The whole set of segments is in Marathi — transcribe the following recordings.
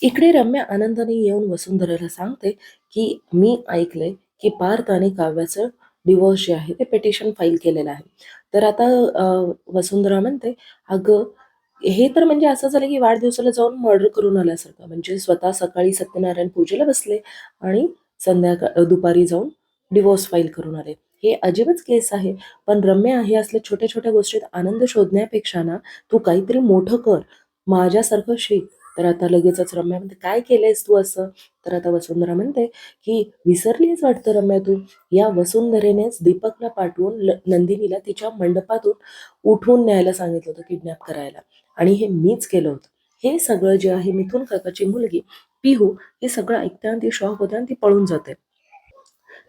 इकडे रम्या आनंदाने येऊन वसुंधरेला सांगते, की "मी ऐकलंय, की पार्थ आणि काव्याचं डिव्होर्स जे आहे ते पिटिशन फाईल केलेलं आहे." तर आता वसुंधरा म्हणते, "अगं, हे तर म्हणजे असं झालं, की वाढदिवसाला जाऊन मर्डर करून आल्यासारखं. म्हणजे स्वतः सकाळी सत्यनारायण पूजेला बसले आणि दुपारी जाऊन डिव्होर्स फाईल करून आले. हे अजीबच केस आहे. पण रम्या, हे असल्या छोट्या-छोट्या गोष्टीत आनंद शोधण्यापेक्षा ना, तू काहीतरी मोठं कर. माझ्यासारखं शिक." तर आता लगेचच रम्या म्हणते, "काय केलंयस तू असं?" तर आता वसुंधरा म्हणते, की "विसरलीच वाटतं रम्या तू. या वसुंधरेनेच दीपकला पाठवून नंदिनीला तिच्या मंडपातून उठवून न्यायला सांगितलं होतं, किडनॅप करायला. आणि हे मीच केलं होतं." हे सगळं जे आहे मिथुन काकाची मुलगी पिहू, हे सगळं ऐकते आणि ती शॉक होते आणि ती पळून जाते.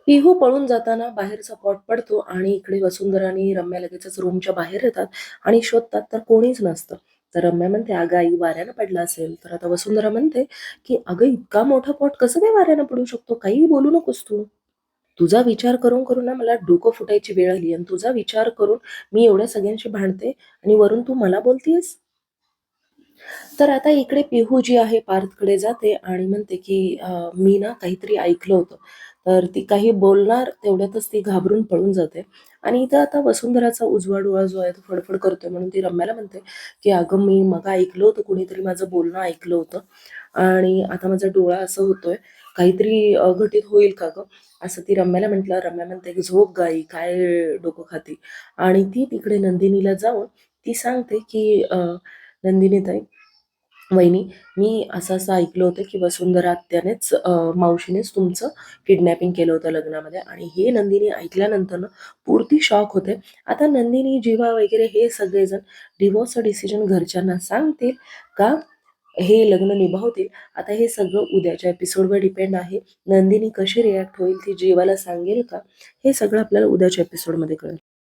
पिहू पळून जाताना बाहेरचा पॉट पडतो आणि इकडे वसुंधरा आणि रम्या लगेचच रूमच्या बाहेर येतात आणि शोधतात तर कोणीच नसतं. तर रम्या म्हणते, "अगं आई, वाऱ्यानं पडला असेल." तर आता वसुंधरा म्हणते, की "अगं, इतका मोठा पॉट कसं काय वाऱ्यानं पडू शकतो? काहीही बोलू नकोस तू. तुझा विचार करून करून ना मला डोकं फुटायची वेळ आली आणि तुझा विचार करून मी एवढ्या सगळ्यांशी भांडते आणि वरून तू मला बोलतीयेस?" तर आता इकडे पिहू जी आहे पार्थकडे जाते आणि म्हणते, की "मी ना काहीतरी ऐकलं होतं." तर ती काही बोलणार तेवढ्यातच ती घाबरून पळून जाते आणि इथं आता वसुंधराचा उजवा डोळा जो आहे तो फडफड करतोय म्हणून ती रम्याला म्हणते, की "अगं, मी मग ऐकलं होतं, कुणीतरी माझं बोलणं ऐकलं होतं आणि आता माझा डोळा असं होतोय, काहीतरी घटित होईल का गं?" असं ती रम्याला म्हटल्यावर रम्या म्हणते, की "झोप गाई, काय डोकं खाती?" आणि ती तिकडे नंदिनीला जाऊन ती सांगते, की "नंदिनीताई, वहिनी, मी असं-असं ऐकलं होतं, की वसुंधरा आत्यानेच मावशीनेच तुमचं किडनॅपिंग केलं होतं लग्नामध्ये." आणि हे नंदिनी ऐकल्यानंतर ना पुरती शॉक होते. आता नंदिनी, जीवा वगैरे हे सगळेजण डिव्होर्सचं डिसिजन घरच्यांना सांगतील का हे लग्न निभावतील? आता हे सगळं उद्याच्या एपिसोडवर डिपेंड आहे. नंदिनी कशी रिॲक्ट होईल, ती जीवाला सांगेल का? हे सगळं आपल्याला उद्याच्या एपिसोडमध्ये कळेल.